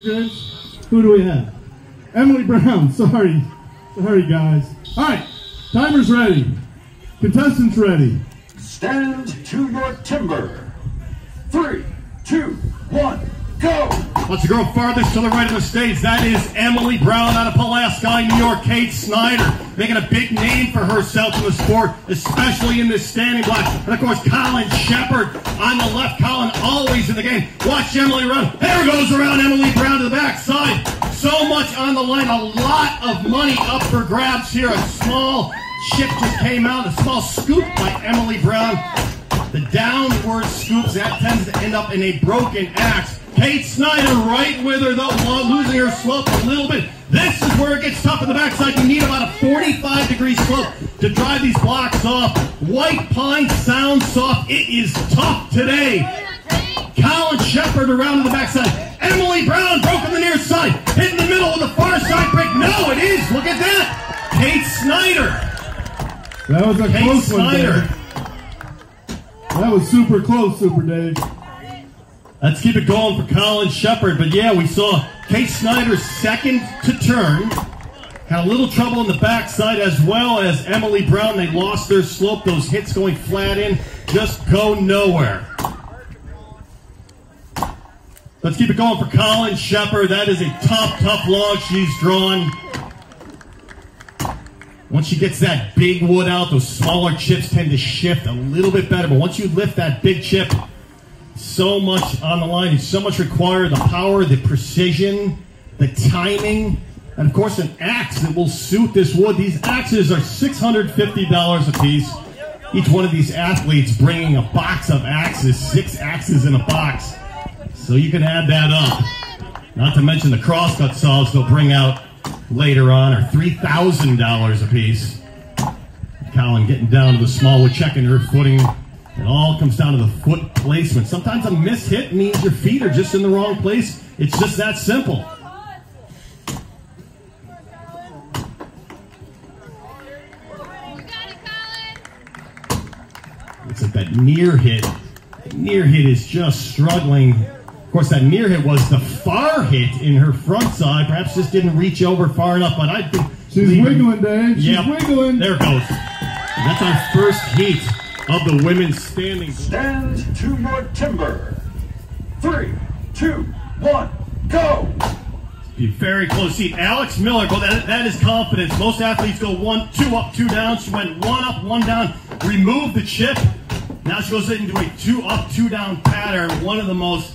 Who do we have? Emily Brown. Sorry guys. All right, timer's ready. Contestants ready. Stand to your timber. 3, 2, 1, go! Let's go farthest to the right of the stage. That is Emily Brown out of Pulaski, New York. Kate Snyder making a big name for herself in the sport, especially in this standing block. And of course, Colin Shepard on the left. Colin always in the game. Watch Emily run. There goes around Emily Brown to the backside. So much on the line. A lot of money up for grabs here. A small chip just came out. A small scoop by Emily Brown. The downward scoops, that tends to end up in a broken axe. Kate Snyder right with her, though, losing her slope a little bit. This is where it gets tough on the backside. You need about a 45-degree slope to drive these blocks off. White pine sounds soft. It is tough today. Colin Shepard around to the backside. Emily Brown broke on the near side. Hit in the middle with a far side break. No, it is. Look at that. Kate Snyder. That was a close one, Dave. That was super close, Super Dave. Let's keep it going for Colin Shepard. But yeah, we saw Kate Snyder's second to turn. Had a little trouble in the backside as well as Emily Brown. They lost their slope. Those hits going flat in just go nowhere. Let's keep it going for Colin Shepard. That is a tough log she's drawn. Once she gets that big wood out, those smaller chips tend to shift a little bit better. But once you lift that big chip, so much on the line. It's so much required. The power, the precision, the timing, and of course an axe that will suit this wood. These axes are $650 a piece. Each one of these athletes bringing a box of axes, 6 axes in a box. So you can add that up. Not to mention the crosscut saws they'll bring out later on are $3,000 a piece. Colin getting down to the small wood, checking her footing. It all comes down to the foot placement. Sometimes a mishit means your feet are just in the wrong place. It's just that simple. It's like that near hit. The near hit is just struggling. Of course, that near hit was the far hit in her front side. Perhaps just didn't reach over far enough, but I think she's wiggling, Dave. She's wiggling. There it goes. And that's our first heat of the women's standing. Stand to your timber. 3, 2, 1, go! Be very close heat. Alex Miller, well, that is confidence. Most athletes go 1, 2 up, 2 down. She went 1 up, 1 down. Remove the chip. Now she goes into a 2 up, 2 down pattern. One of the most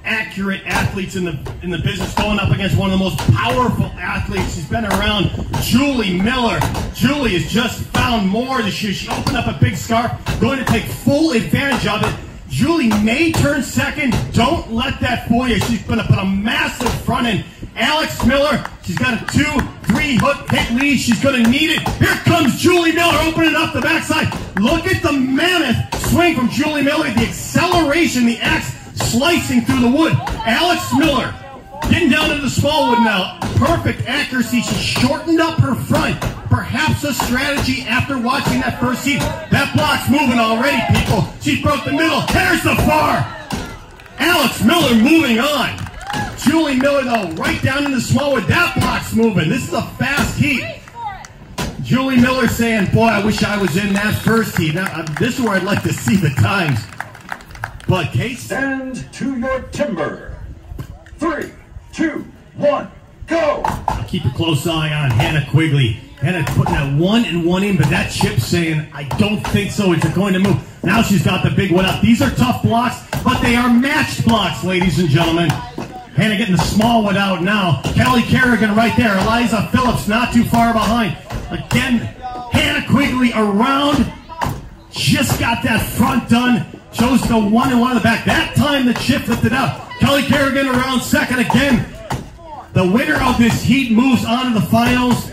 accurate athletes in the business, going up against one of the most powerful athletes. She's been around, Julie Miller. Julie has just found more this year. She opened up a big scarf, going to take full advantage of it. Julie may turn second. Don't let that fool you. She's going to put a massive front end. Alex Miller, she's got a 2-3 hook hit lead. She's going to need it. Here comes Julie Miller opening up the backside. Look at the mammoth swing from Julie Miller. The acceleration, the axe slicing through the wood. Alex Miller getting down into the small wood now. Perfect accuracy. She shortened up her front. Perhaps a strategy after watching that first heat. That block's moving already, people. She broke the middle. There's the far. Alex Miller moving on. Julie Miller, though, right down in the small wood. That block's moving. This is a fast heat. Julie Miller saying, boy, I wish I was in that first heat. Now, this is where I'd like to see the times. But Kate, stand to your timber. 3, 2, 1, go! I'll keep a close eye on Hannah Quigley. Hannah putting that 1 and 1 in, but that chip saying, I don't think so. It's going to move. Now she's got the big one up. These are tough blocks, but they are matched blocks, ladies and gentlemen. Hannah getting the small one out now. Kelly Kerrigan right there. Eliza Phillips not too far behind. Again, Hannah Quigley around. Just got that front done. Chose to go 1 and 1 on the back. That time the chip lifted up. Kelly Kerrigan around second again. The winner of this heat moves on to the finals.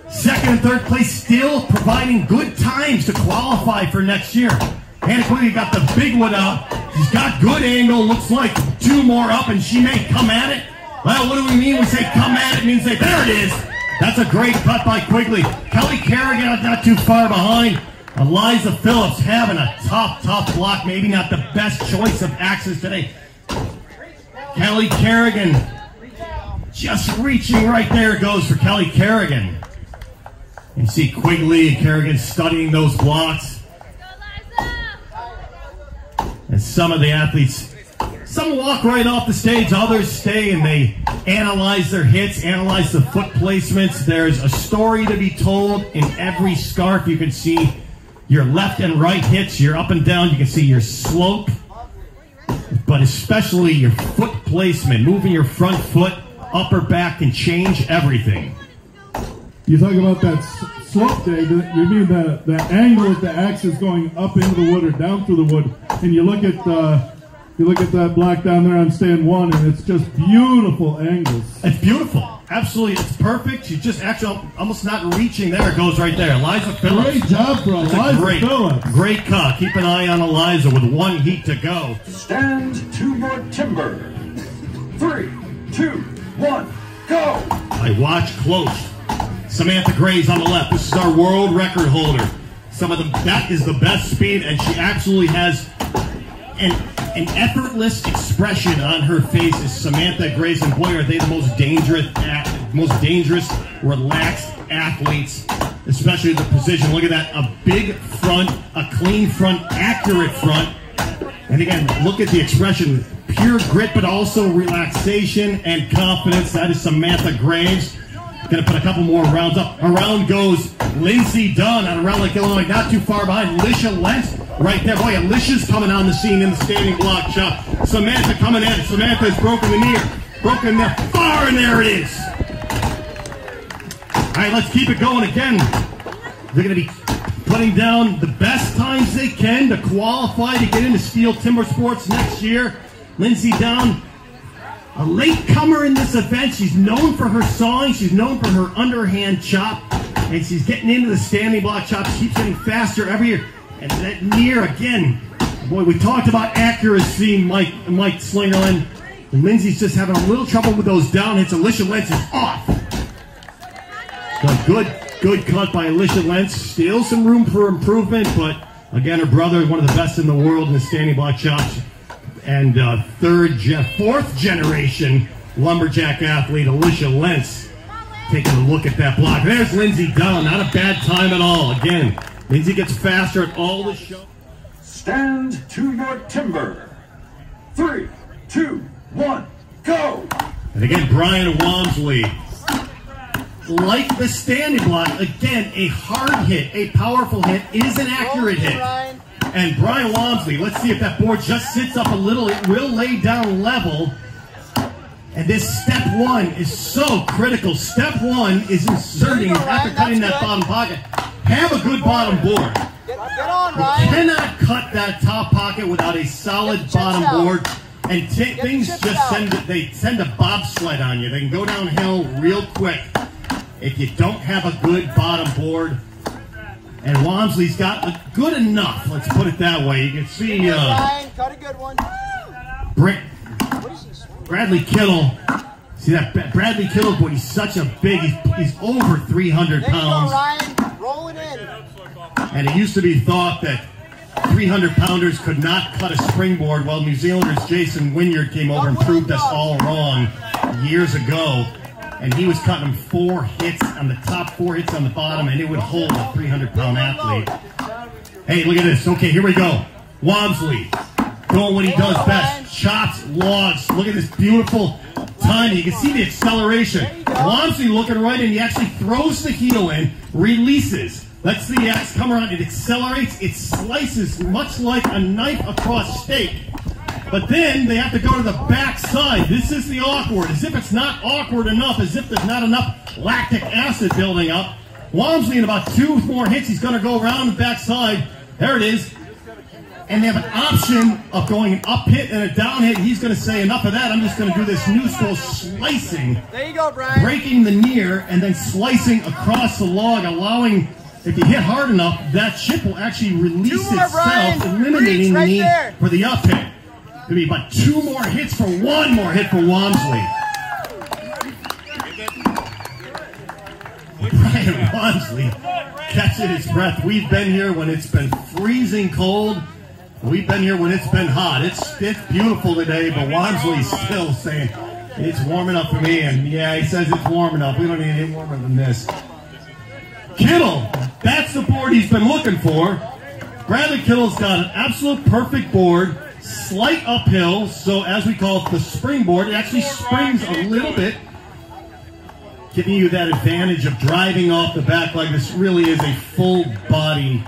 Second and third place still providing good times to qualify for next year. Hannah Quigley got the big one out. She's got good angle. Looks like 2 more up and she may come at it. Well, what do we mean? We say come at it means they, there it is. That's a great cut by Quigley. Kelly Kerrigan not too far behind. Eliza Phillips having a tough block. Maybe not the best choice of axes today. Kelly Kerrigan Just reaching right there goes for Kelly Kerrigan. You see Quigley and Kerrigan studying those blocks. And some of the athletes, some walk right off the stage, others stay and they analyze their hits, analyze the foot placements. There's a story to be told in every scarf. You can see your left and right hits, your up and down. You can see your slope, but especially your foot placement. Moving your front foot, upper back can change everything. You talk about that slope, Dave. You mean the angle that the axe is going up into the wood or down through the wood, and you look at that block down there on stand 1, and it's just beautiful angles. It's beautiful. Absolutely, it's perfect. She's just actually almost not reaching. There it goes right there. Eliza Phillips. Great job for Eliza Phillips. Great cut. Keep an eye on Eliza with 1 heat to go. Stand to your timber. 3, 2, 1, go! I watch close. Samantha Gray's on the left. This is our world record holder. That is the best speed, and she absolutely has an effortless expression on her face. Is Samantha Gray's, and boy, are they the most dangerous, relaxed athletes, especially the position. Look at that, a big front, a clean front, accurate front. And again, look at the expression, pure grit, but also relaxation and confidence. That is Samantha Graves. Going to put a couple more rounds up. Around goes Lindsey Dunn out of Round Lake, Illinois, not too far behind. Alicia Lentz right there. Boy, Alicia's coming on the scene in the standing block shot. Samantha coming in. Samantha's broken the knee. Broken the far, and there it is. All right, let's keep it going again. They're going to be putting down the best times they can to qualify to get into Steel Timber Sports next year. Lindsey Dunn, a late comer in this event. She's known for her sawing. She's known for her underhand chop. And she's getting into the standing block chop. She keeps getting faster every year. And that near again. Boy, we talked about accuracy, Mike Slingerland. And Lindsey's just having a little trouble with those down hits. Alicia Lentz is off. So good cut by Alicia Lentz. Still some room for improvement, but again, her brother is one of the best in the world in the standing block chops. And fourth generation lumberjack athlete Alicia Lentz taking a look at that block. There's Lindsey Dunn, not a bad time at all. Again, Lindsey gets faster at all the show. Stand to your timber. 3, 2, 1, go! And again, Brian Walmsley, like the standing block, again, a hard hit, a powerful hit, is an accurate hit. And Brian Walmsley, let's see if that board just sits up a little. It will lay down level. And this step 1 is so critical. Step 1 is inserting, after cutting that bottom pocket, have a good bottom board. Get on, Ryan. You cannot cut that top pocket without a solid bottom board. And things just send a bobsled on you. They can go downhill real quick if you don't have a good bottom board. And Walmsley's got a good enough, let's put it that way. You can see Ryan, cut a good one. Bradley Kittle. See that Bradley Kittle, boy, he's such a big, he's over 300 pounds. There you go, Ryan. Roll it in. And it used to be thought that 300-pounders could not cut a springboard. Well, New Zealanders Jason Wynyard came over and proved us all wrong years ago. And he was cutting 4 hits on the top, 4 hits on the bottom, and it would hold a 300-pound athlete. Hey, look at this. Okay, here we go. Walmsley doing what he does best. Chops, logs. Look at this beautiful timing. You can see the acceleration. Walmsley looking right in. He actually throws the heel in, releases. Let's see the axe come around. It accelerates. It slices much like a knife across steak. But then they have to go to the back side. This is the awkward. As if it's not awkward enough, as if there's not enough lactic acid building up. Walmsley, in about 2 more hits, he's going to go around the back side. There it is. And they have an option of going an up hit and a down hit. He's going to say, enough of that. I'm just going to do this new school slicing. There you go, Brian. Breaking the near and then slicing across the log, allowing, if you hit hard enough, that chip will actually release itself, Brian. eliminating Reach, the right need for the up hit. It'll be about 2 more hits for 1 more hit for Walmsley. Brian Walmsley catching his breath. We've been here when it's been freezing cold. We've been here when it's been hot. It's beautiful today, but Walmsley's still saying, It's warming up for me, and yeah, he says it's warming up. We don't need any warmer than this. Kittle, that's the board he's been looking for. Bradley Kittle's got an absolute perfect board, slight uphill, so as we call it, the springboard. It actually springs a little bit, giving you that advantage of driving off the back leg. This really is a full-body,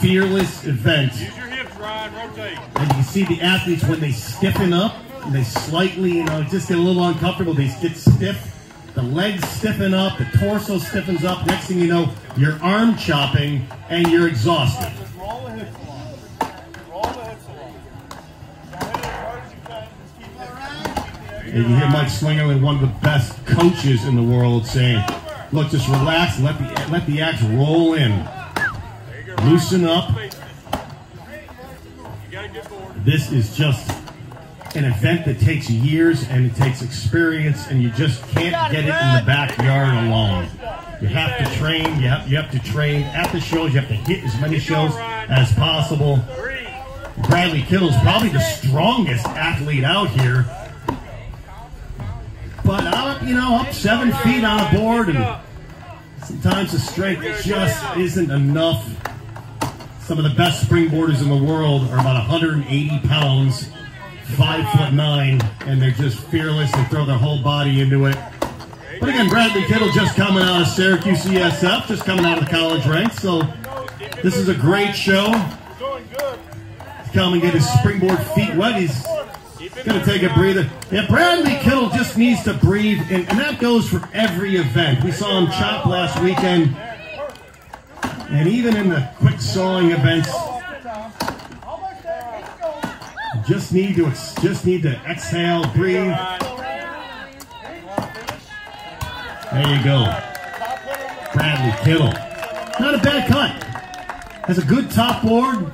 fearless event. Use your hips, Ryan. Rotate. And you can see the athletes when they stiffen up, and they slightly, just get a little uncomfortable. They get stiff. The legs stiffen up, the torso stiffens up. Next thing you know, you're arm chopping, and you're exhausted. Just roll the hips along. Roll the hips along. Hit it as hard as you can. Just keep it. And you hear Mike Slingerland, one of the best coaches in the world, saying, look, just relax, let the axe roll in. Loosen up. You got a good board. This is just an event that takes years and it takes experience, and you just can't get it in the backyard alone. You have to train. You have to train at the shows. You have to hit as many shows as possible. Bradley Kittle's probably the strongest athlete out here, but up 7 feet on a board, and sometimes the strength just isn't enough. Some of the best springboarders in the world are about 180 pounds. 5'9", and they're just fearless. They throw their whole body into it. But again, Bradley Kittle just coming out of Syracuse ESF, just coming out of the college ranks. So this is a great show. Come and get his springboard feet wet. He's going to take a breather. Yeah, Bradley Kittle just needs to breathe, and that goes for every event. We saw him chop last weekend, and even in the quick sawing events. Just need to exhale, breathe. There you go. Bradley Kittle. Not a bad cut. Has a good top board.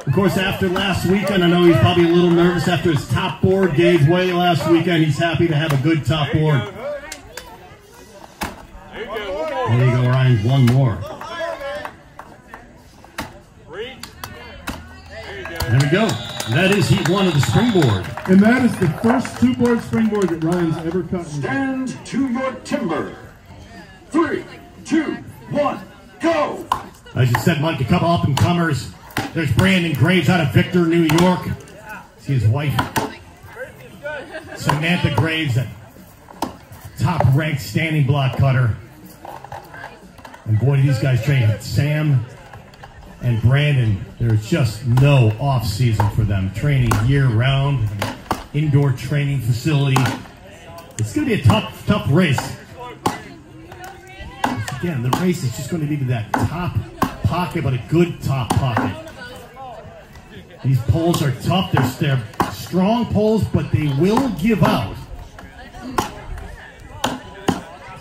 Of course, after last weekend, I know he's probably a little nervous after his top board gave way last weekend. He's happy to have a good top board. There you go, Ryan. One more. There we go. That is heat 1 of the springboard. And that is the first two-board springboard that Ryan's ever cut. Stand to your timber. 3, 2, 1, go! As you said, Mike, a couple up-and-comers. There's Brandon Graves out of Victor, New York. See his wife, Samantha Graves, that top-ranked standing block cutter. And boy, these guys train. Sam and Brandon, there's just no off-season for them. Training year-round, indoor training facility. It's going to be a tough race. Again, the race is just going to be to that top pocket, but a good top pocket. These poles are tough. They're strong poles, but they will give out.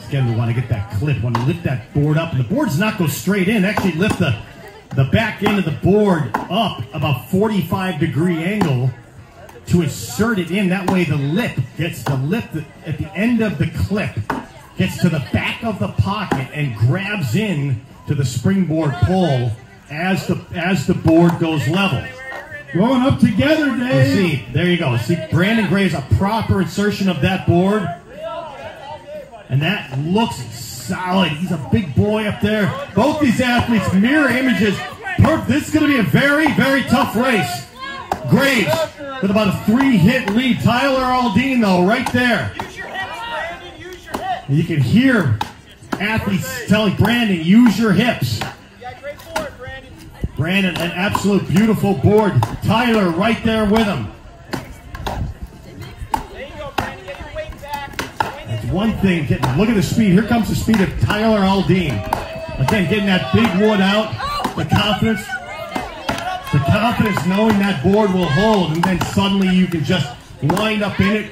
Again, we want to get that clip. Want to lift that board up. And the board does not go straight in. Actually lift the back end of the board up about 45-degree angle to insert it in. That way the lip at the end of the clip gets to the back of the pocket and grabs in to the springboard pole as the board goes level. Going up together, Dave. See, there you go. See, Brandon Graves, a proper insertion of that board. And that looks solid. He's a big boy up there. Both these athletes, mirror images. This is going to be a very, very tough race. Graves with about a 3-hit lead. Tyler Aldine, though, right there. Use your hips, Brandon. Use your hips. And you can hear athletes telling Brandon, use your hips. Yeah, great board, Brandon. Brandon, an absolute beautiful board. Tyler right there with him. There you go, Brandon. Get your weight back. That's one thing. Look at the speed. Here comes the speed of Tyler Aldine. Again, getting that big wood out. The confidence knowing that board will hold, and then suddenly you can just wind up in it,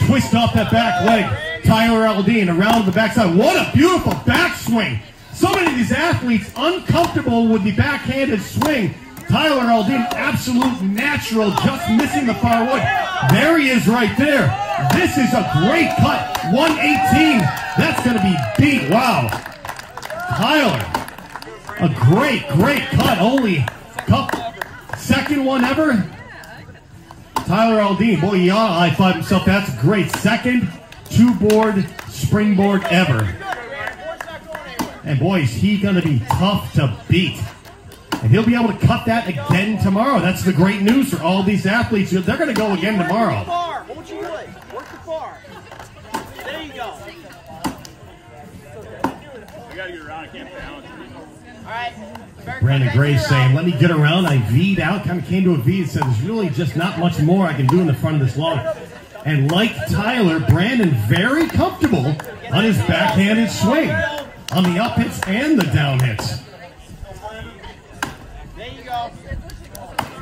twist off that back leg. Tyler Aldine around the backside. What a beautiful backswing. So many of these athletes uncomfortable with the backhanded swing. Tyler Aldine, absolute natural, just missing the far wood. There he is right there. This is a great cut. 118. That's going to be beat. Wow. Tyler. A great cut. Only second one ever. Tyler Aldine, boy, he ought to high-five himself. That's great. Second two-board springboard ever. And boy, is he going to be tough to beat. And he'll be able to cut that again tomorrow. That's the great news for all these athletes. They're going to go again tomorrow. What would you like? Work the bar. There you go. We gotta get around. I can't balance. All right. Brandon Gray saying, let me get around. I V'd out, kind of came to a V and said, there's really just not much more I can do in the front of this log. And like Tyler, Brandon very comfortable on his backhanded swing, on the up hits and the down hits. There you go.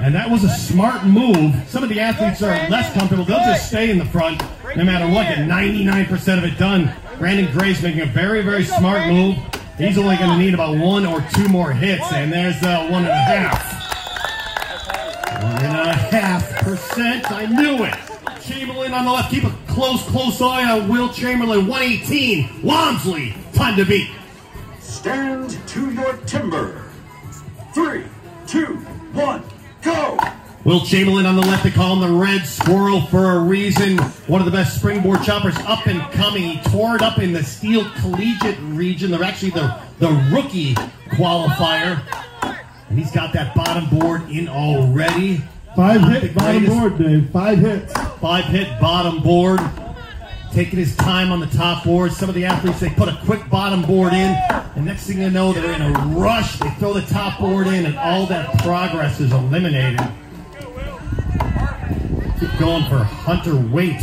And that was a smart move. Some of the athletes are less comfortable. They'll just stay in the front no matter what, get 99% of it done. Brandon Gray's making a very, very smart move. He's only going to need about 1 or 2 more hits, and there's 1.5. 1.5%. I knew it. Chamberlain on the left. Keep a close eye on Will Chamberlain. 118. Walmsley. Time to beat. Stand to your timber. 3, 2, 1, go! Will Chamberlain on the left, they call him the Red Squirrel for a reason. One of the best springboard choppers up and coming. He tore it up in the Steel Collegiate region. They're actually the rookie qualifier. And he's got that bottom board in already. 5 hit bottom board, Dave. 5 hits. 5 hit bottom board. Taking his time on the top board. Some of the athletes, they put a quick bottom board in. And next thing you know, they're in a rush. They throw the top board in, and all that progress is eliminated. Keep going for Hunter Waite.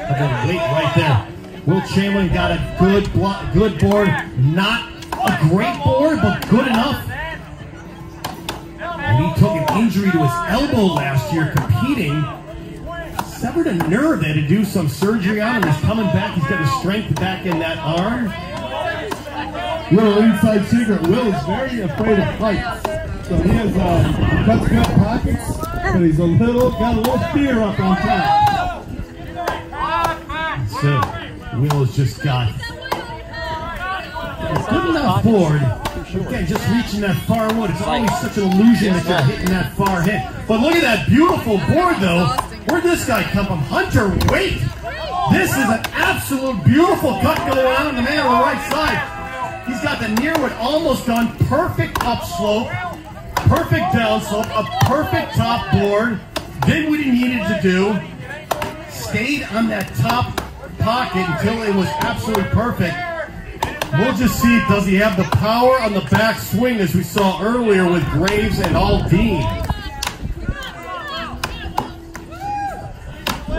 Hunter Waite right there. Will Chamberlain got a good board. Not a great board, but good enough. And he took an injury to his elbow last year competing. Severed a nerve. They had to do some surgery on him. He's coming back. He's got his strength back in that arm. Little inside secret. Will is very afraid of heights. So he has cuts gut pockets, but he's got a little fear up on top. So Will has just got a good enough board. Again, just reaching that far wood. It's always such an illusion that you're hitting that far hit. But look at that beautiful board, though. Where'd this guy come from? Hunter Waite. This is an absolute beautiful cut going on the man on the right side. He's got the near wood almost done. Perfect upslope. Perfect down slope, a perfect top board, did what he needed to do, stayed on that top pocket until it was absolutely perfect. We'll just see, does he have the power on the back swing as we saw earlier with Graves and Aldine.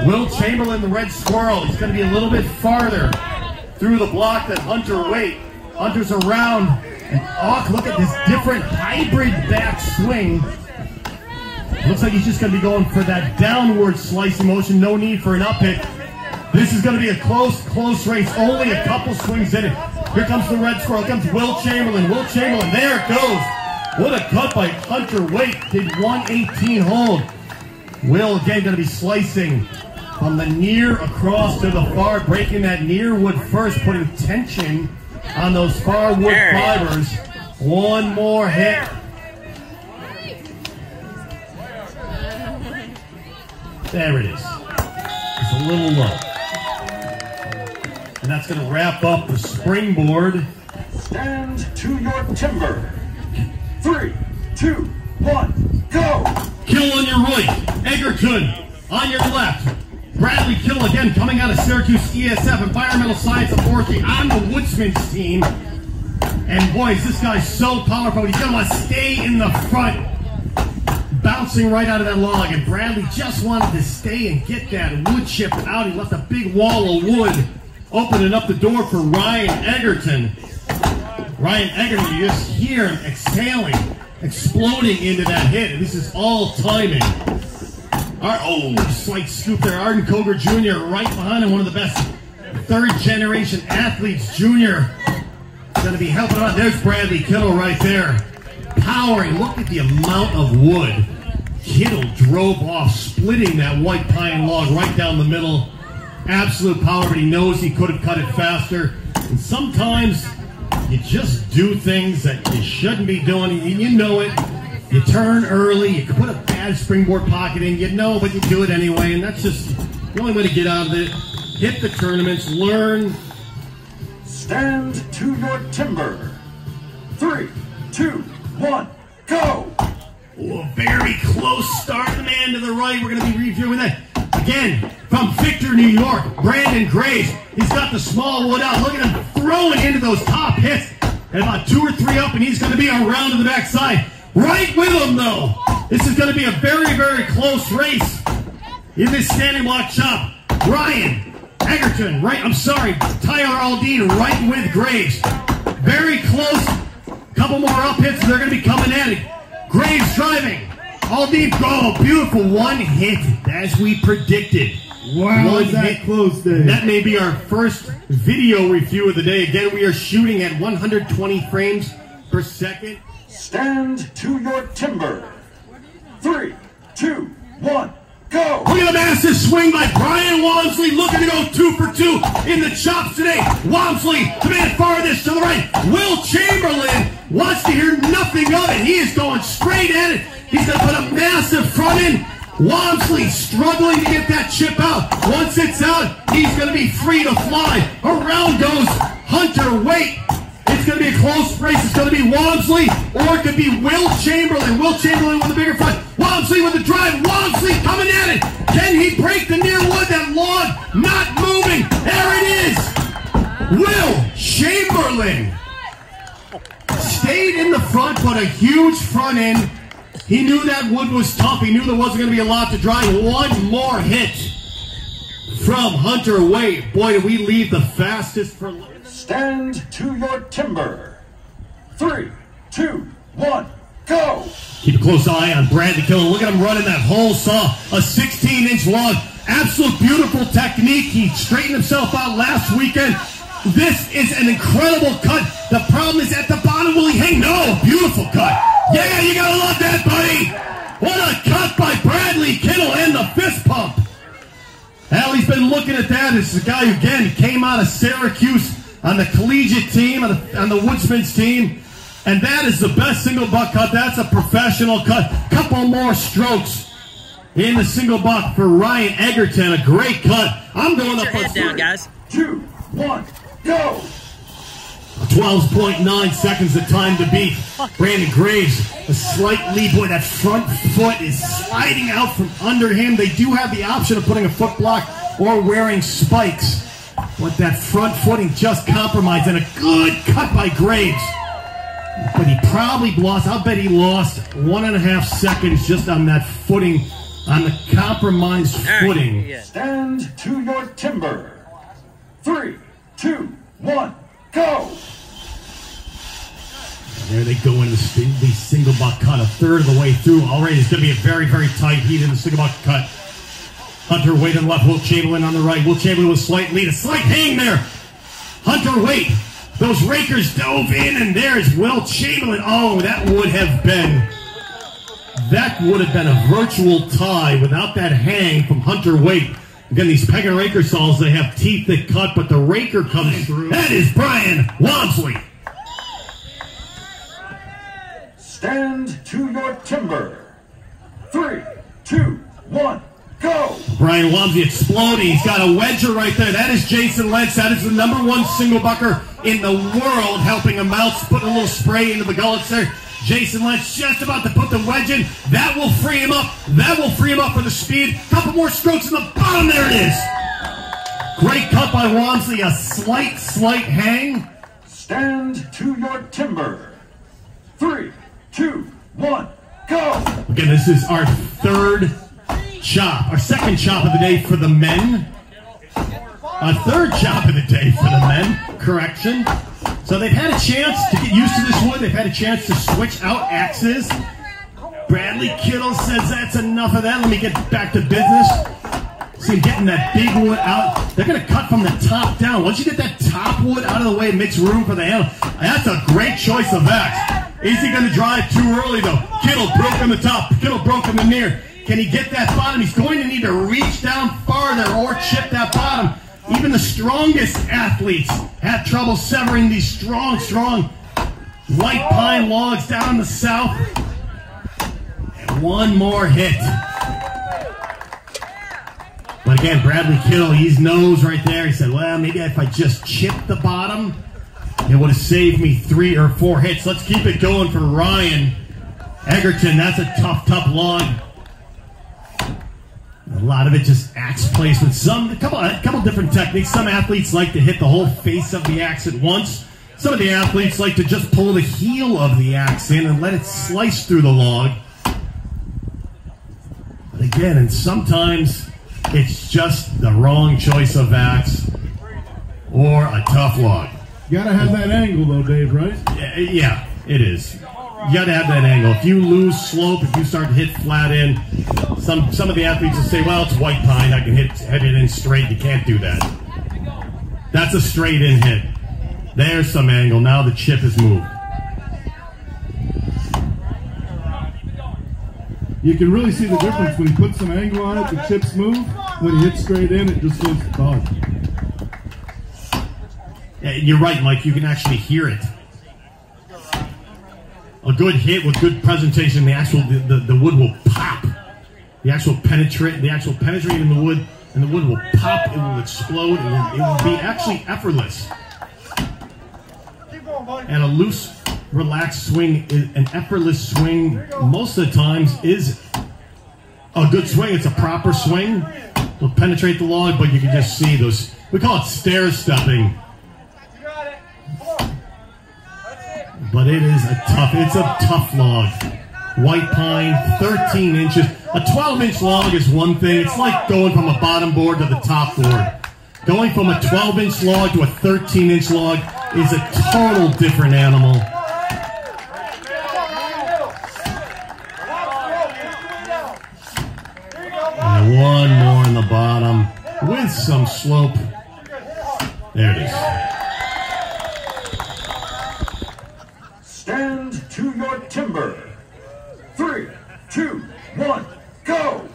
Will Chamberlain, the Red Squirrel, he's going to be a little bit farther through the block than Hunter Waite. Hunter's around. And look at this different hybrid back swing. Looks like he's just going to be going for that downward slicing motion. No need for an up hit. This is going to be a close race. Only a couple swings in it. Here comes the Red Squirrel. Here comes Will Chamberlain. Will Chamberlain. There it goes. What a cut by Hunter Waite. Did 118 hold. Will again going to be slicing from the near across to the far. Breaking that near wood first. Putting tension on those far wood fibers. One more hit. There it is. It's a little low. And that's going to wrap up the springboard. Stand to your timber. 3, 2, 1, go! Kill on your right. Egerton on your left. Bradley Kill again coming out of Syracuse ESF, Environmental Science Laboratory on the Woodsman's team. And boys, this guy's so powerful. He's going to want to stay in the front, bouncing right out of that log. And Bradley just wanted to stay and get that wood chip out. He left a big wall of wood, opening up the door for Ryan Egerton. Ryan Egerton, you just hear him exhaling, exploding into that hit. And this is all timing. Slight scoop there. Arden Koger Jr. right behind him, one of the best third-generation athletes, Jr. Going to be helping out. There's Bradley Kittle right there. Powering. Look at the amount of wood Kittle drove off, splitting that white pine log right down the middle. Absolute power, but he knows he could have cut it faster. And sometimes you just do things that you shouldn't be doing, and you know it. You turn early, you can put a bad springboard pocket in, you know, but you do it anyway, and that's just the only way to get out of it. Hit the tournaments, learn. Stand to your timber. 3, 2, 1, go! Oh, a very close start. The man to the right, we're going to be reviewing that. Again, from Victor, New York, Brandon Graves. He's got the small wood out. Look at him throwing into those top hits. And about 2 or 3 up, and he's going to be around to the backside. Right with him, though. This is going to be a very, very close race in this standing block chop. Ryan Egerton, Tyler Aldine right with Graves. Very close. Couple more up hits, and they're going to be coming at it. Graves driving. Aldine, oh, beautiful one hit, as we predicted. Wow, is that close, Dave? That may be our first video review of the day. Again, we are shooting at 120 frames per second. Stand to your timber. 3, 2, 1, go! Look at the massive swing by Brian Walmsley, looking to go 2 for 2 in the chops today. Walmsley, the man farthest to the right. Will Chamberlain wants to hear nothing of it. He is going straight at it. He's going to put a massive front end. Walmsley struggling to get that chip out. Once it's out, he's going to be free to fly. Around goes Hunter Waite. It's going to be a close race. It's going to be Walmsley, or it could be Will Chamberlain. Will Chamberlain with a bigger front. Walmsley with the drive. Walmsley coming at it. Can he break the near wood? That log not moving. There it is. Will Chamberlain stayed in the front, but a huge front end. He knew that wood was tough. He knew there wasn't going to be a lot to drive. One more hit from Hunter Waite. Boy, did we leave the fastest for... Stand to your timber. 3, 2, 1, go! Keep a close eye on Bradley Killen. Look at him running that hole saw. A 16-inch log. Absolute beautiful technique. He straightened himself out last weekend. This is an incredible cut. The problem is at the bottom. Will he hang? No. Beautiful cut. Yeah, you gotta love that, buddy. What a cut by Bradley Kittle and the fist pump. Allie's been looking at that. It's the guy who, again, came out of Syracuse on the collegiate team, on the Woodsman's team. And that is the best single buck cut. That's a professional cut. Couple more strokes in the single buck for Ryan Egerton. A great cut. I'm going up on down, guys. 2, 1, go! 12.9 seconds the time to beat. Brandon Graves, a slight lead. Boy, that front foot is sliding out from under him. They do have the option of putting a foot block or wearing spikes. But that front footing just compromised, and a good cut by Graves. But he probably lost, I'll bet he lost 1.5 seconds just on that footing, on the compromised footing. Stand to your timber. 3, 2, 1, go! There they go in the single buck cut, a third of the way through. Already it's going to be a very, very tight heat in the single buck cut. Hunter Waite on the left, Will Chamberlain on the right. Will Chamberlain with a slight lead, a slight hang there. Hunter Waite, those rakers dove in, and there's Will Chamberlain. Oh, that would have been a virtual tie without that hang from Hunter Waite. Again, these peg and raker saws, they have teeth that cut, but the raker comes through. That is Brian Walmsley. Stand to your timber. 3, 2, 1, go! Brian Walmsley exploding. He's got a wedger right there. That is Jason Lentz. That is the #1 single bucker in the world, helping him out, putting a little spray into the gullets there. Jason Lentz just about to put the wedge in. That will free him up. That will free him up for the speed. Couple more strokes in the bottom. There it is. Great cut by Walmsley. A slight hang. Stand to your timber. 3, 2, 1, go! Again, this is our third chop, our second chop of the day for the men. Our third chop of the day for the men. Correction. So they've had a chance to get used to this wood. They've had a chance to switch out axes. Bradley Kittle says that's enough of that. Let me get back to business. See him getting that big wood out. They're going to cut from the top down. Once you get that top wood out of the way, it makes room for the handle. That's a great choice of axe. Is he going to drive too early, though? Kittle broke on the top. Kittle broke on the near. Can he get that bottom? He's going to need to reach down farther or chip that bottom. Even the strongest athletes have trouble severing these strong white pine logs down in the south. One more hit. But again, Bradley Kittle, he knows right there. He said, well, maybe if I just chip the bottom, it would have saved me 3 or 4 hits. Let's keep it going for Ryan Egerton. That's a tough log. A lot of it just axe placement. A couple different techniques. Some athletes like to hit the whole face of the axe at once. Some of the athletes like to just pull the heel of the axe in and let it slice through the log. But again, and sometimes it's just the wrong choice of axe or a tough log. You gotta have that angle though, Dave, right? Yeah, it is. You gotta have that angle. If you lose slope, if you start to hit flat in, some of the athletes will say, well, it's white pine, I can head it in straight. You can't do that. That's a straight in hit. There's some angle. Now the chip is moved. You can really see the difference when you put some angle on it, the chips move. When you hit straight in, it just goes hard. Yeah, you're right, Mike. You can actually hear it. A good hit with good presentation, the wood will pop. The actual penetrate in the wood, and the wood will pop. It will explode. It will be actually effortless. And a loose, relaxed swing, an effortless swing, most of the times is a good swing. It's a proper swing. It'll penetrate the log, but you can just see those. We call it stair stepping. But it is it's a tough log. White pine, 13 inches. A 12-inch log is one thing. It's like going from a bottom board to the top board. Going from a 12-inch log to a 13-inch log is a total different animal. And one more in the bottom with some slope. There it is. Stand to your timber. 3, 2, 1, go!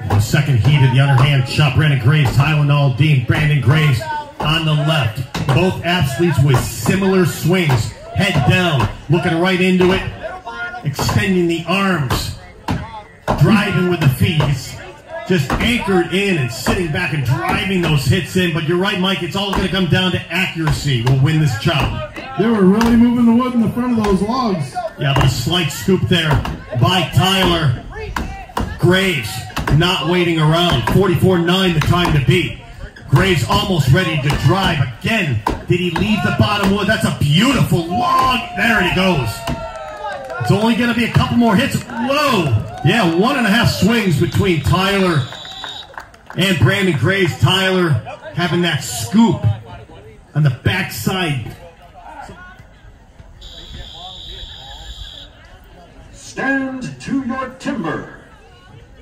The second heat of the underhand chop. Brandon Graves, Tylenol Dean. Brandon Graves on the left. Both athletes with similar swings. Head down, looking right into it. Extending the arms. Driving with the feet. He's just anchored in and sitting back and driving those hits in. But you're right, Mike. It's all going to come down to accuracy. Will win this chop. They were really moving the wood in the front of those logs. Yeah, but a slight scoop there by Tyler Graves. Not waiting around. 44.9 the time to beat. Graves almost ready to drive. Again, did he leave the bottom wood? That's a beautiful log. There it goes. It's only going to be a couple more hits. Whoa. Yeah, 1.5 swings between Tyler and Brandon Graves. Tyler having that scoop on the backside. Stand to your timber.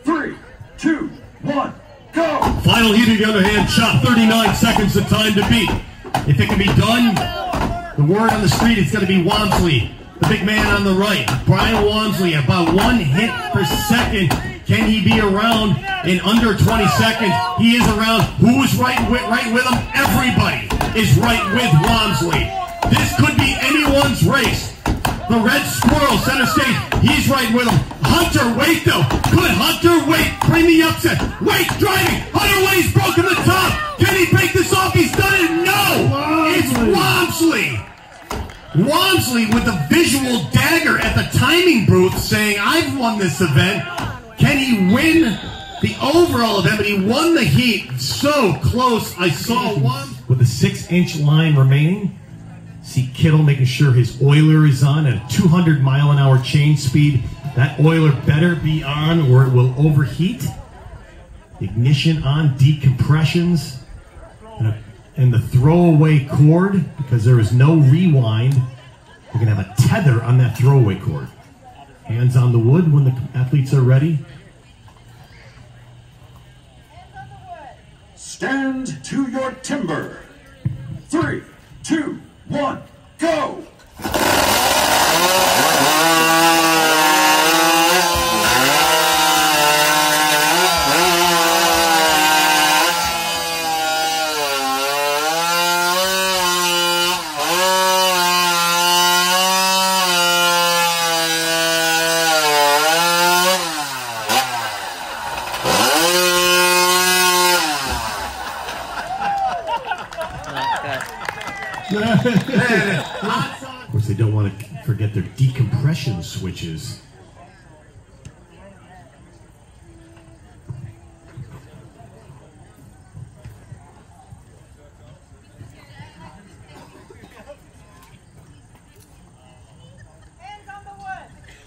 3, 2, 1, go! Final heat of the underhand chop, 39 seconds the time to beat. If it can be done, the word on the street is going to be Walmsley, the big man on the right. Brian Walmsley, about 1 hit per second. Can he be around in under 20 seconds? He is around. Who is right with him? Everybody is right with Walmsley. This could be anyone's race. The red squirrel, center stage, he's right with him. Hunter Wait, though. Could Hunter Wait bring the upset? Wait, driving. Hunter Wait's broken the top. Can he break this off? He's done it. No. It's Walmsley. Walmsley with the visual dagger at the timing booth saying, I've won this event. Can he win the overall event? But he won the heat. So close. I saw one with a 6-inch line remaining. See Kittle making sure his oiler is on at a 200-mile-an-hour change speed. That oiler better be on or it will overheat. Ignition on, decompressions, and the throwaway cord, because there is no rewind. We're going to have a tether on that throwaway cord. Hands on the wood when the athletes are ready. Stand to your timber. 3, 2, 1, go! Of course, they don't want to forget their decompression switches.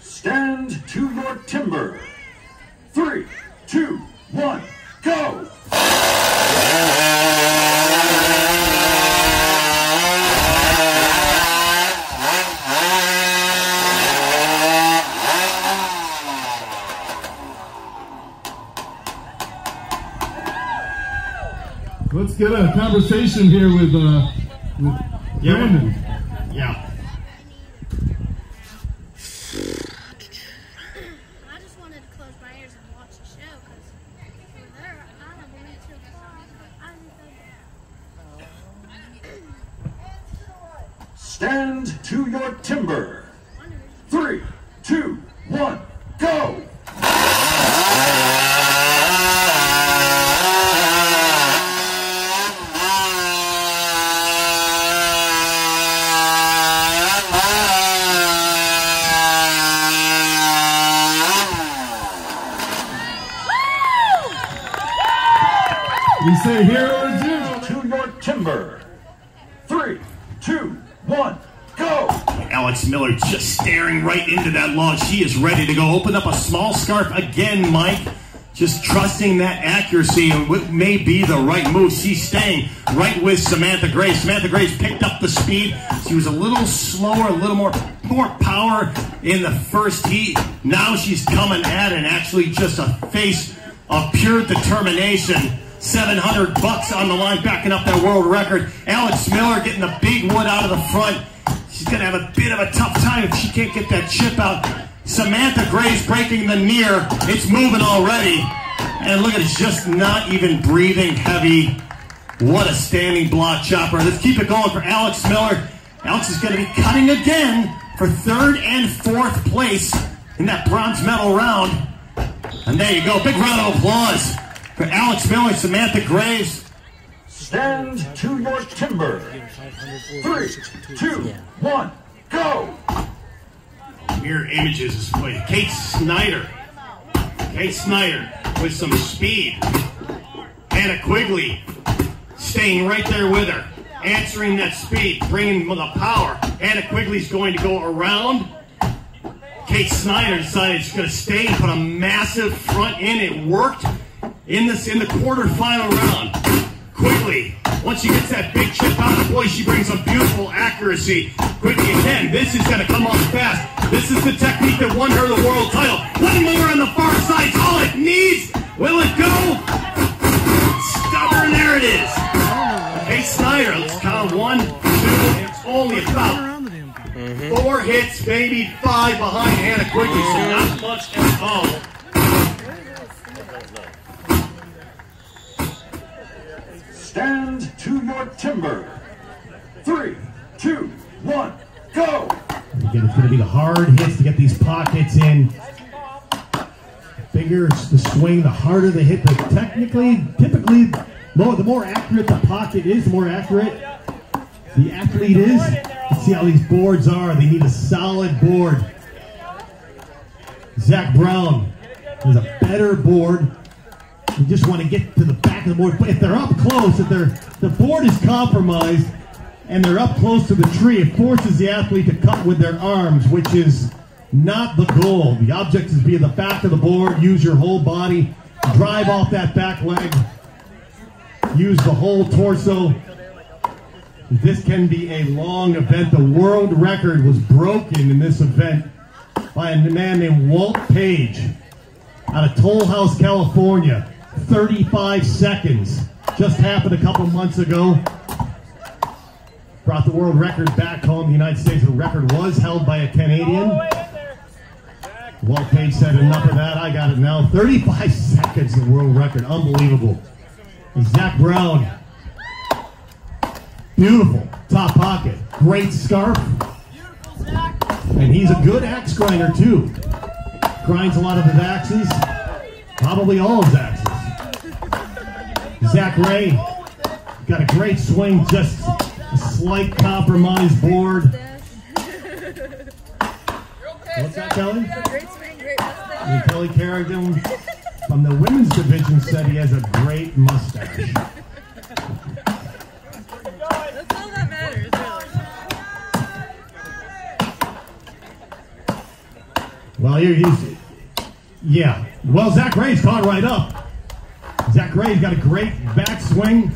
Stand to your timber. 3, 2, 1, go! Let's get a conversation here with Brandon. Yeah. I just wanted to close my ears and watch the show because over there, I don't believe too far. Stand to your timber. 3, 2, 1, go! You say hero or zero? To your timber. 3, 2, 1, go! Alex Miller just staring right into that log. She is ready to go. Open up a small scarf again, Mike. Just trusting that accuracy and what may be the right move. She's staying right with Samantha Graves. Samantha Graves picked up the speed. She was a little slower, a little more power in the first heat. Now she's coming at it, and actually just a face of pure determination. $700 on the line, backing up that world record. Alex Miller getting the big wood out of the front. She's going to have a bit of a tough time if she can't get that chip out. Samantha Graves breaking the near. It's moving already. And look at it, just not even breathing heavy. What a standing block chopper. Let's keep it going for Alex Miller. Alex is going to be cutting again for 3rd and 4th place in that bronze medal round. And there you go. Big round of applause for Alex Miller and Samantha Graves. Stand to your timber. 3, 2, 1, go! Mirror images is played. Kate Snyder. Kate Snyder with some speed. Hannah Quigley staying right there with her. Answering that speed, bringing the power. Hannah Quigley's going to go around. Kate Snyder decided she's going to stay and put a massive front in. It worked in the quarterfinal round. Quigley, once she gets that big chip out, boy, she brings some beautiful accuracy. Quigley again, this is going to come off fast. This is the technique that won her the world title. One more on the far side, all it needs. Will it go? Stubborn, there it is. Kate Snyder, let's count 1, 2, it's only about 4 hits, maybe 5 behind Hannah Quigley, so not much at all. Stand to your timber. 3, 2, 1, go! Again, it's going to be the hard hits to get these pockets in. Bigger the swing, the harder the hit. But typically, the more accurate the pocket is, the more accurate the athlete is. Let's see how these boards are. They need a solid board. Zach Brown has a better board. You just want to get to the back of the board. But if they're up close, if the board is compromised and they're up close to the tree, it forces the athlete to cut with their arms, which is not the goal. The object is to be at the back of the board, use your whole body, drive off that back leg, use the whole torso. This can be a long event. The world record was broken in this event by a man named Walt Page out of Toll House, California. 35 seconds. Just happened a couple months ago. Brought the world record back home. The United States, the record was held by a Canadian. Walt Page said, enough of that, I got it now. 35 seconds, the world record. Unbelievable. And Zach Brown. Beautiful. Top pocket. Great scarf. And he's a good axe grinder, too. Grinds a lot of his axes. Probably all his axes. Zach Ray got a great swing, just slight compromised board. What's that, Kelly? Great swing, great mustache. And Kelly Carrigan from the women's division said he has a great mustache. That's all that matters, really. Well, he's, yeah. Well, Zach Ray's caught right up. Zach Ray's got a great backswing.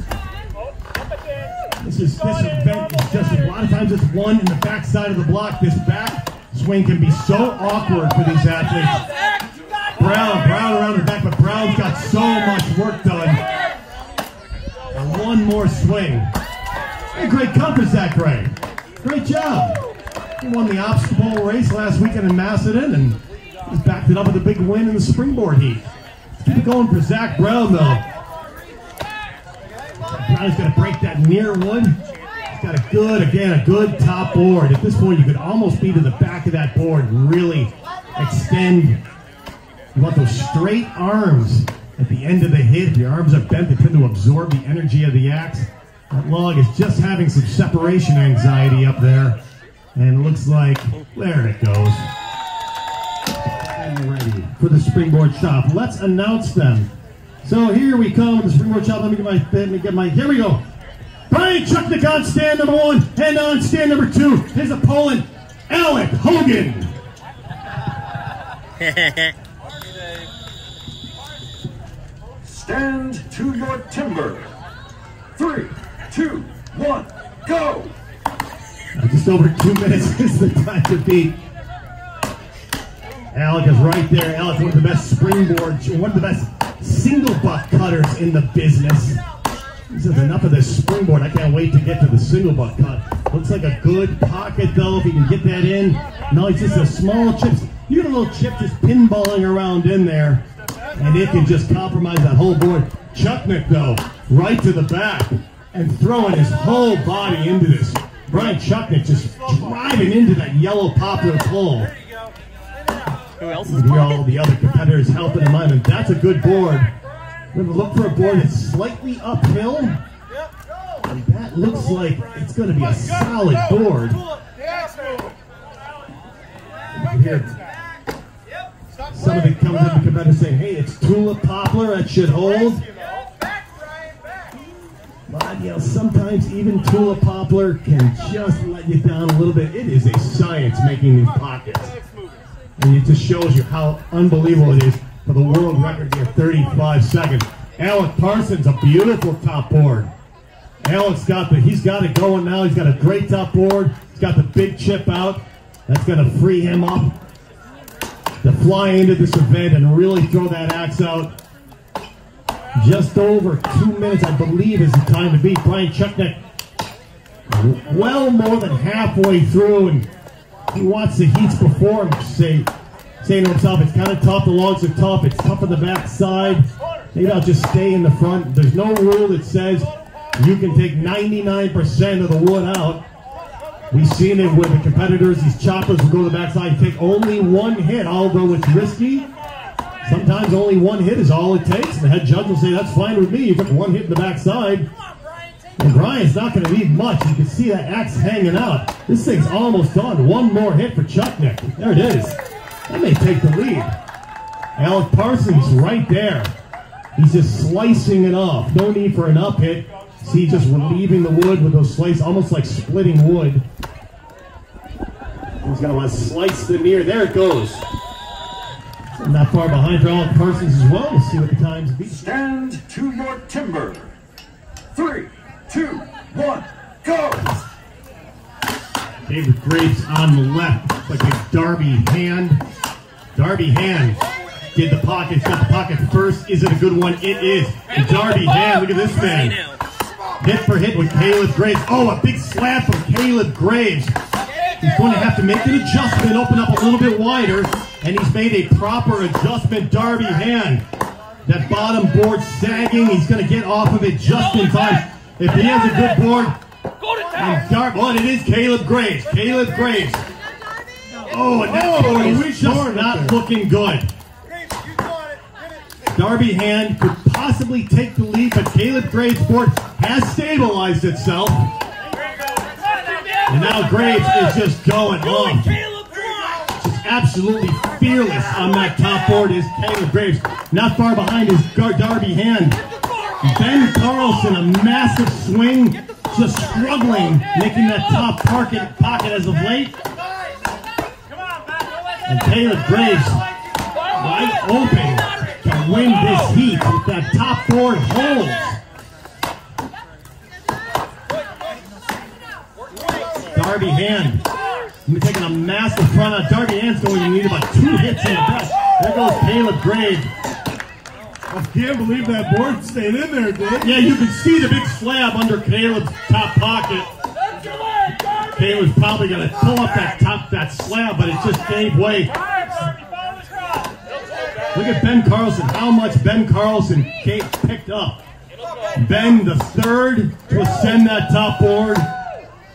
This event is just, a lot of times it's won in the back side of the block. This back swing can be so awkward for these athletes. Brown around the back, but Brown's got so much work done. And one more swing. A great cut for Zach Ray. Great job. He won the obstacle race last weekend in Macedon, and he's backed it up with a big win in the springboard heat. Let's keep it going for Zach Brown, though. Brown's got to break that near wood. He's got a good top board. At this point, you could almost be to the back of that board and really extend. You want those straight arms at the end of the hit. If your arms are bent, they tend to absorb the energy of the axe. That log is just having some separation anxiety up there. And it looks like, there it goes. And ready for the springboard chop. Let's announce them. So here we come, the springboard chop. Let me get my, here we go. Brian Chucknick on stand number 1, and on stand number 2, his opponent, Alec Hogan. Stand to your timber. 3, 2, 1, go! Just over 2 minutes is the time to beat. Alec is right there. Alec, one of the best springboard, one of the best single butt cutters in the business. He says, enough of this springboard. I can't wait to get to the single butt cut. Looks like a good pocket, though, if he can get that in. No, it's just a small chip. You get a little chip just pinballing around in there, and it can just compromise that whole board. Chucknick, though, right to the back and throwing his whole body into this. Brian Chucknick just driving into that yellow poplar pole. Who else You hear all the other competitors helping him out, and that's a good board. We're going to look for a board that's slightly uphill, and that looks like it's going to be a solid board. You hear some of the competitors saying, hey, it's tulip poplar, that should hold. But, you know, sometimes even tulip poplar can just let you down a little bit. It is a science making these pockets. And it just shows you how unbelievable it is for the world record here, 35 seconds. Alec Parsons, a beautiful top board. Alec's he's got it going now. He's got a great top board. He's got the big chip out. That's going to free him up to fly into this event and really throw that axe out. Just over 2 minutes, I believe, is the time to beat. Brian Chucknick well more than halfway through, and he wants the heats before him, saying to himself, it's kind of tough, the logs are tough, it's tough on the back side. Maybe I'll just stay in the front. There's no rule that says you can take 99% of the wood out. We've seen it with the competitors, these choppers will go to the backside and take only one hit, although it's risky. Sometimes only one hit is all it takes, and the head judge will say, that's fine with me, you took one hit in the backside. And Brian's not going to need much. You can see that axe hanging out. This thing's almost done. One more hit for Chucknick. There it is. That may take the lead. Alec Parsons right there. He's just slicing it off. No need for an up hit. See, just relieving the wood with those slices, almost like splitting wood. He's going to want to slice the near. There it goes. So not far behind for Alec Parsons as well. We'll see what the times be. Stand to your timber. 3, 2, 1, go! David Graves on the left, like a Darby Hand. Darby Hand did the pocket, he's got the pocket first. Is it a good one? It is. And Darby Hand, look at this man. Hit for hit with Caleb Graves. Oh, a big slap from Caleb Graves. He's going to have to make an adjustment, open up a little bit wider, and he's made a proper adjustment. Darby Hand. That bottom board sagging, he's going to get off of it just in time. If he has a good board, and well, it is Caleb Graves. Caleb Graves. Oh, and that board is just not looking good. Darby Hand could possibly take the lead, but Caleb Graves' board has stabilized itself. And now Graves is just going on. Just absolutely fearless on that top board is Caleb Graves. Not far behind is Darby Hand. Ben Carlson, a massive swing, just struggling, making that top pocket as of late. And Caleb Graves, wide open, can win this heat if that top board holds. Darby Hand, taking a massive front on Darby Hand's going to need about 2 hits in the best. There goes Caleb Graves. I can't believe that board stayed in there, dude. Yeah, you can see the big slab under Caleb's top pocket. Caleb's probably going to pull up that slab, but it just gave way. Look at Ben Carlson, how much Ben Carlson picked up. Ben, the third to ascend that top board.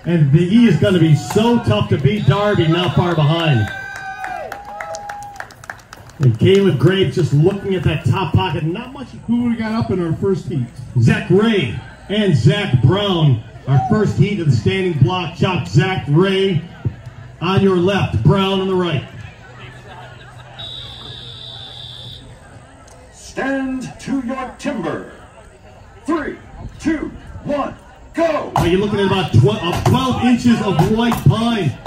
And he is going to be so tough to beat. Darby not far behind. And Caleb Graves just looking at that top pocket. Not much. Who we got up in our first heat? Zach Ray and Zach Brown. Our first heat of the standing block chop. Zach Ray on your left, Brown on the right. Stand to your timber. 3, 2, 1, go! Well, you're looking at about 12 inches of white pine.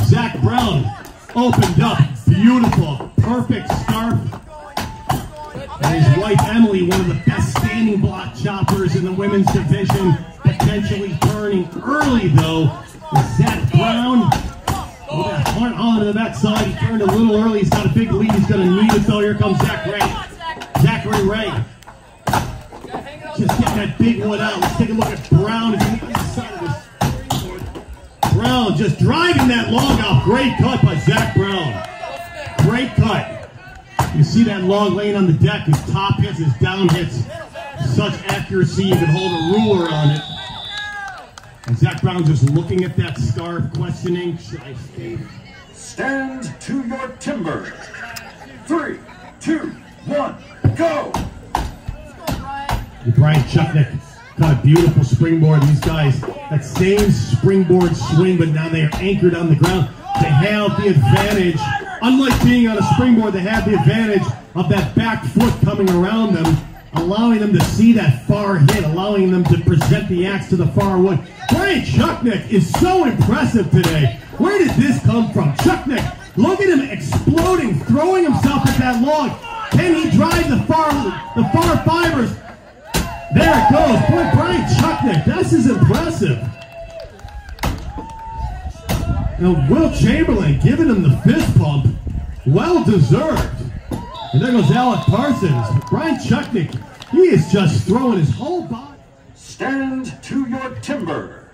Zach Brown opened up. Beautiful, perfect scarf. And his wife Emily, one of the best standing block choppers in the women's division, potentially turning early though. Zach Brown with that front on to the backside. He turned a little early. He's got a big lead. He's going to need it though. Here comes Zach Ray. Zachary Ray. Just get that big one out. Let's take a look at Brown. Brown just driving that log off. Great cut by Zach Brown. Great cut. You see that log laying on the deck. His top hits, his down hits. Such accuracy, you can hold a ruler on it. And Zach Brown just looking at that scarf, questioning, should I stay? Stand to your timber. 3, 2, 1, go! Brian Chucknick got a beautiful springboard. These guys, that same springboard swing, but now they are anchored on the ground. They have the advantage. Unlike being on a springboard, they have the advantage of that back foot coming around them, allowing them to see that far hit, allowing them to present the axe to the far wood. Brian Chucknick is so impressive today. Where did this come from? Chucknick, look at him exploding, throwing himself at that log. Can he drive the far fibers? There it goes. Boy, Brian Chucknick, this is impressive. Now, Will Chamberlain giving him the fist pump. Well deserved. And there goes Alec Parsons. Brian Chucknick, he is just throwing his whole body. Stand to your timber.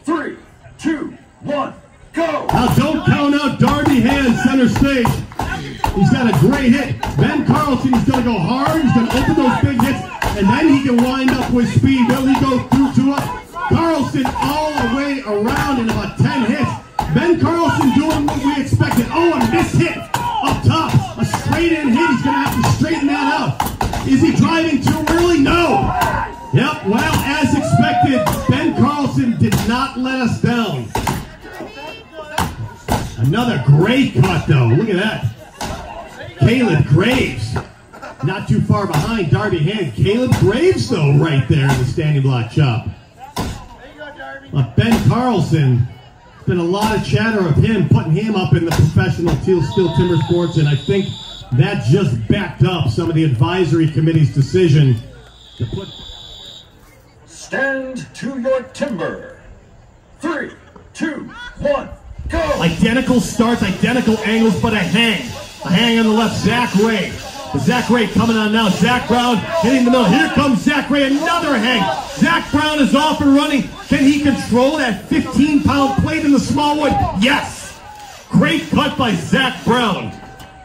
3, 2, 1, go! Now don't count out Darby Hand center stage. He's got a great hit. Ben Carlson is going to go hard. He's going to open those big hits. And then he can wind up with speed. Will he go through to it? Carlson all the way around in about 10 hits. Ben Carlson doing what we expected. Oh, a missed hit up top. A straight in hit. He's going to have to straighten that out. Is he driving too early? No. Yep, well, as expected, Ben Carlson did not let us down. Another great cut, though. Look at that. Caleb Graves. Not too far behind Darby Hand. Caleb Graves, though, right there in the standing block chop. Ben Carlson, been a lot of chatter of him, putting him up in the professional steel timber sports, and I think that just backed up some of the advisory committee's decision to put... Stand to your timber. 3, 2, 1, go! Identical starts, identical angles, but a hang. A hang on the left, Zach Ray. Zach Ray coming on now. Zach Brown hitting the middle. Here comes Zach Ray, another hang. Zach Brown is off and running. Can he control that 15-pound plate in the small wood? Yes! Great cut by Zach Brown.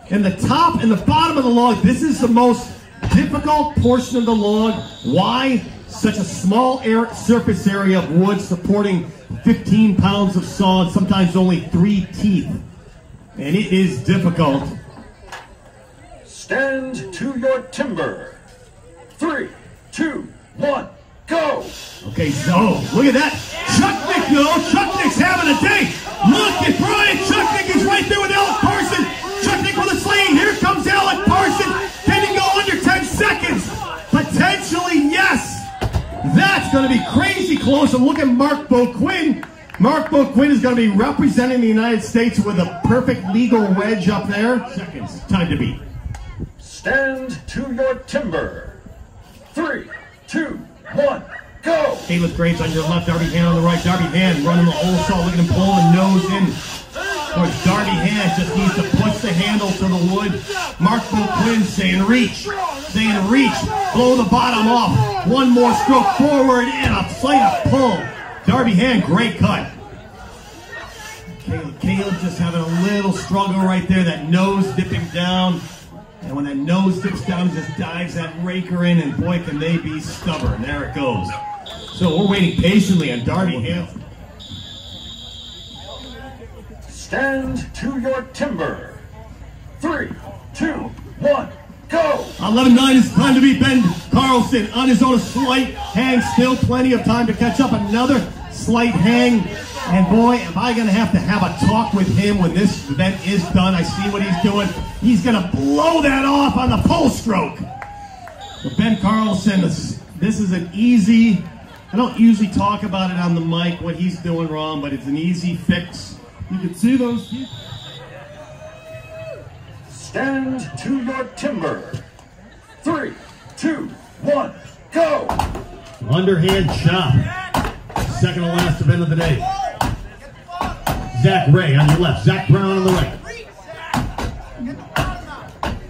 And the top and the bottom of the log, this is the most difficult portion of the log. Why? Such a small surface area of wood supporting 15 pounds of saw and sometimes only 3 teeth. And it is difficult. Stand to your timber. 3, 2, 1, go! Okay, so look at that. Chucknick, though. Chucknick's having of the day. Look at Brian Chucknick. He's right there with Alec Parson. Chucknick with a sling. Here comes Alec Parson. Can he go under 10 seconds? Potentially, yes. That's going to be crazy close. And look at Mark Beauquin. Mark Beauquin is going to be representing the United States with a perfect legal wedge up there. Seconds. Time to beat. Stand to your timber. 3, 2, 1, go! Caleb Graves on your left, Darby Hand on the right. Darby Hand running the whole saw. Look at him pull the nose in. Towards Darby Hand, just needs to push the handle to the wood. Mark Beauquin saying reach. Blow the bottom off. One more stroke forward and a flight of pull. Darby Hand, great cut. Caleb just having a little struggle right there. That nose dipping down. And when that nose dips down, just dives that raker in, and boy, can they be stubborn. There it goes. So we're waiting patiently on Darby Hand. Stand to your timber. 3, 2, 1, go! 11-9, it's time to beat Ben Carlson on his own. A slight hang, still plenty of time to catch up. Another slight hang. And boy, am I going to have a talk with him when this event is done. I see what he's doing. He's going to blow that off on the pull stroke. So Ben Carlson, this is an easy, I don't usually talk about it on the mic, what he's doing wrong, but it's an easy fix. You can see those. Stand to your timber. 3, 2, 1, go! Underhand chop. Second to last event of the day. Zach Ray on your left, Zach Brown on the right.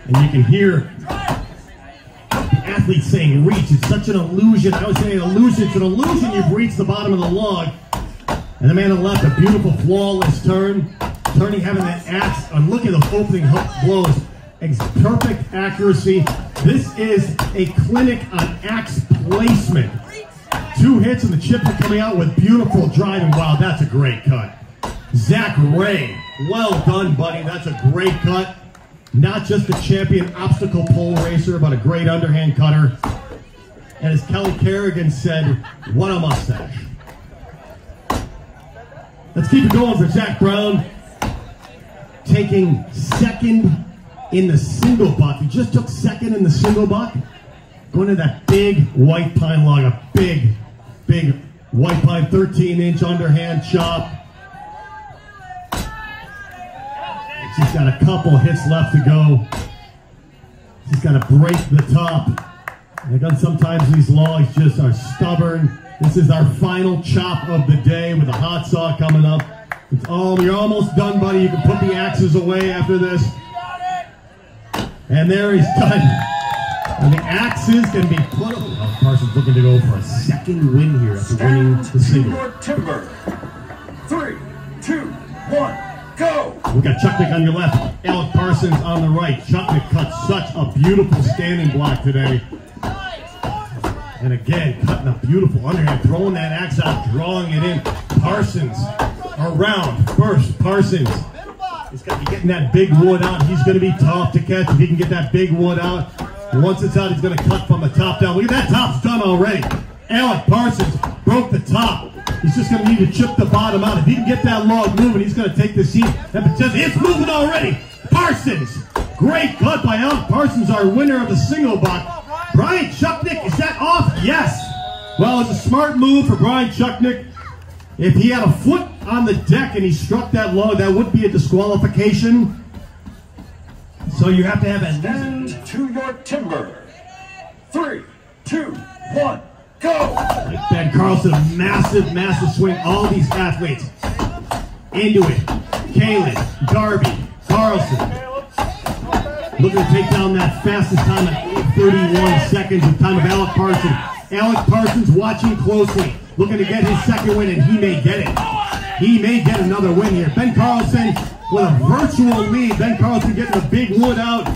And you can hear the athlete saying reach. It's such an illusion. I was saying illusion. It's an illusion you've reached the bottom of the log. And the man on the left, a beautiful, flawless turn. Turning, having that axe. And look at those opening hook blows. Perfect accuracy. This is a clinic on axe placement. 2 hits and the chips are coming out with beautiful driving. Wow, that's a great cut. Zach Ray, well done, buddy. That's a great cut. Not just a champion obstacle pole racer, but a great underhand cutter. And as Kelly Kerrigan said, what a mustache. Let's keep it going for Zach Brown. Taking second in the single buck. He just took second in the single buck. Going to that big white pine log, a big white pine 13-inch underhand chop. She's got a couple hits left to go. She's got to break the top. And again, sometimes these logs just are stubborn. This is our final chop of the day with a hot saw coming up. You're almost done, buddy. You can put the axes away after this. And there he's done. And the axes can be put away. Oh, Carson's looking to go for a second win here after winning the single. Your timber. 3, 2, 1, go! We got Chucknick on your left, Alec Parsons on the right. Chucknick cut such a beautiful standing block today. And again, cutting a beautiful underhand, throwing that axe out, drawing it in. Parsons around first. Parsons. He's got to be getting that big wood out. He's going to be tough to catch if he can get that big wood out. And once it's out, he's going to cut from the top down. Look at that, top's done already. Alec Parsons broke the top. He's just going to need to chip the bottom out. If he can get that log moving, he's going to take the seat. It's moving already. Parsons. Great cut by Alec Parsons, our winner of the single buck. Brian Chucknick, is that off? Yes. Well, it's a smart move for Brian Chucknick. If he had a foot on the deck and he struck that log, that would be a disqualification. So you have to have a Stand to your timber. 3, 2, 1, go! Like Ben Carlson, a massive swing. All these athletes into it. Kaylin, Darby, Carlson. Looking to take down that fastest time at 8:31 seconds in time of Alec Parsons. Alec Parsons watching closely, looking to get his second win, and he may get it. He may get another win here. Ben Carlson with a virtual lead. Ben Carlson getting the big wood out.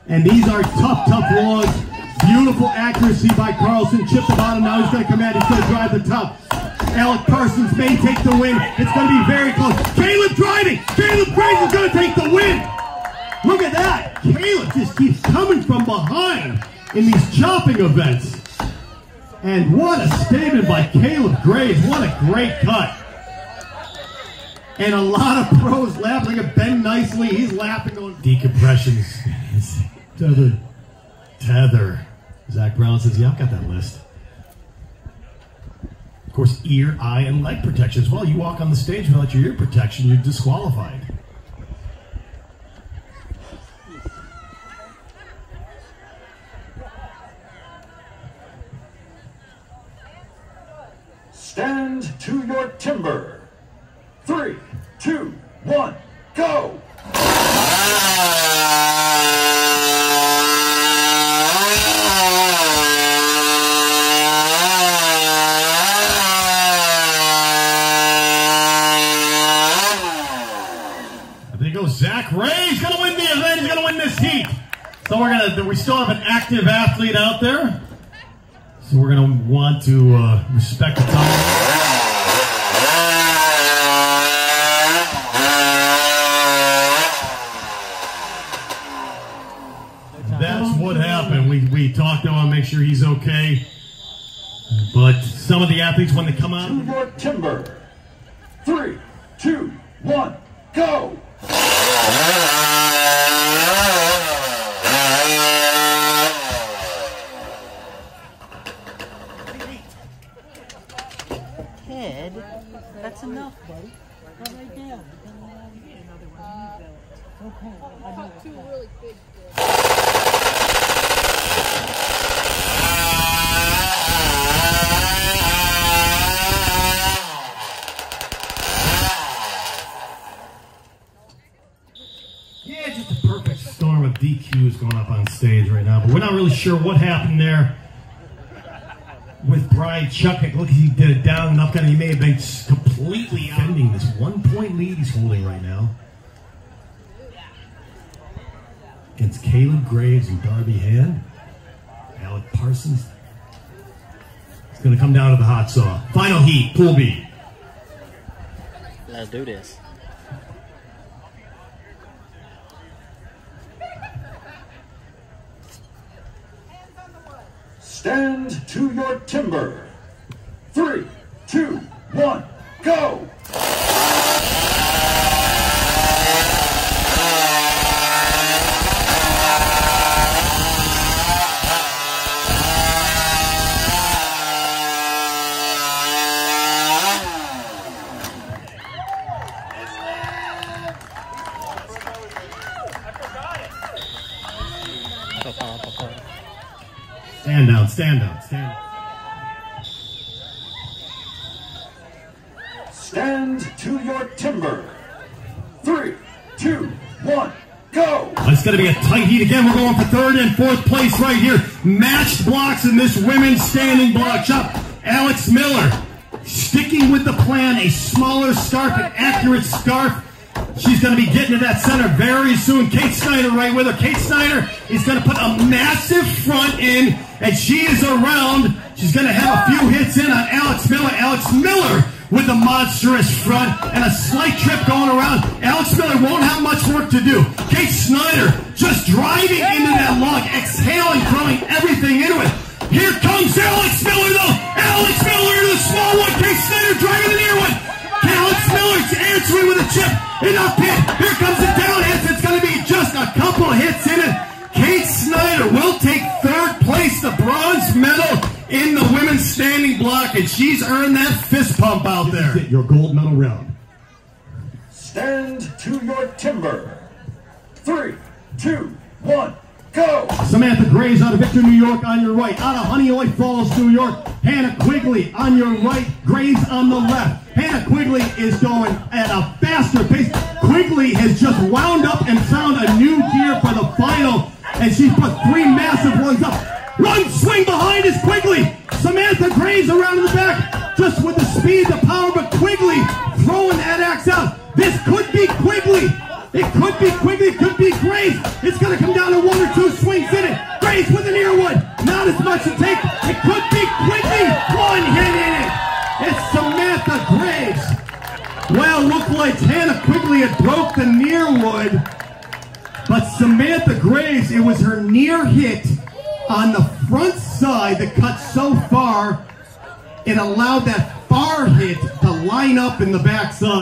And these are tough logs. Beautiful accuracy by Carlson. Chip the bottom. Now he's going to come out. He's going to drive the top. Alec Parsons may take the win. It's going to be very close. Caleb driving. Caleb Graves is going to take the win. Look at that. Caleb just keeps coming from behind in these chopping events. And what a statement by Caleb Graves. What a great cut. And a lot of pros laughing. Look at Ben Nicely. He's laughing, going, decompressions. Tether. Zach Brown says, yeah, I've got that list. Of course, ear, eye, and leg protection as well. You walk on the stage without your ear protection, you're disqualified. Stand to your timber. 3, 2, 1, go! There goes Zach Ray. He's going to win the event. He's going to win this heat. So we still have an active athlete out there. So we're going to want to respect the time. That's what happened. We talked to him, make sure he's okay. But some of the athletes, when they come out. To your timber. 3, 2, 1, go! Head, that's enough, buddy. Go right down. Okay, I know. Two really big. Yeah, just a perfect storm of DQs going up on stage right now. But we're not really sure what happened there with Brian Chuck. Look, he did it down and up, and he may have been completely ending this 1-point lead he's holding right now against Caleb Graves and Darby Hand. Alec Parsons. It's going to come down to the hot saw. Final heat, Pool B. Let's do this. Stand to your timber. 3, 2, 1, go! Stand down, stand down, stand down. Stand to your timber. 3, 2, 1, go! It's going to be a tight heat again. We're going for third and fourth place right here. Matched blocks in this women's standing block. Chop. Alex Miller sticking with the plan, a smaller scarf, an accurate scarf. She's going to be getting to that center very soon. Kate Snyder right with her. Kate Snyder is going to put a massive front in, and she is around. She's going to have a few hits in on Alex Miller. Alex Miller with a monstrous front and a slight trip going around. Alex Miller won't have much work to do. Kate Snyder just driving into that log, exhaling, throwing everything into it. Here comes Alex Miller, though. Alex Miller to the small one. Kate Snyder driving the near one. Alex Miller's answering with a chip. Enough hit. Here comes the down hits. It's going to be just a couple of hits in it. Kate Snyder will take third place, the bronze medal in the women's standing block, and she's earned that fist pump out there. Your gold medal round. Stand to your timber. 3, 2, 1, go! Samantha Graves out of Victor, New York on your right. Out of Honeoye Falls, New York. Hannah Quigley on your right. Graves on the left. Hannah Quigley is going at a faster pace. Quigley has just wound up and found a new gear for the final, and she's put 3 massive runs up. Run, swing behind is Quigley. Samantha Graves around in the back, just with the speed, the power, but Quigley throwing that axe out. This could be Quigley. It could be Quigley, it could be Graves. It's going to come down to 1 or 2 swings in it. Graves with an ear one. Not as much to take. It could be Quigley. 1 hit in it. It's Samantha Graves. Well, looked like Hannah Quigley had broke the near wood. But Samantha Graves, it was her near hit on the front side that cut so far, it allowed that far hit to line up in the backside.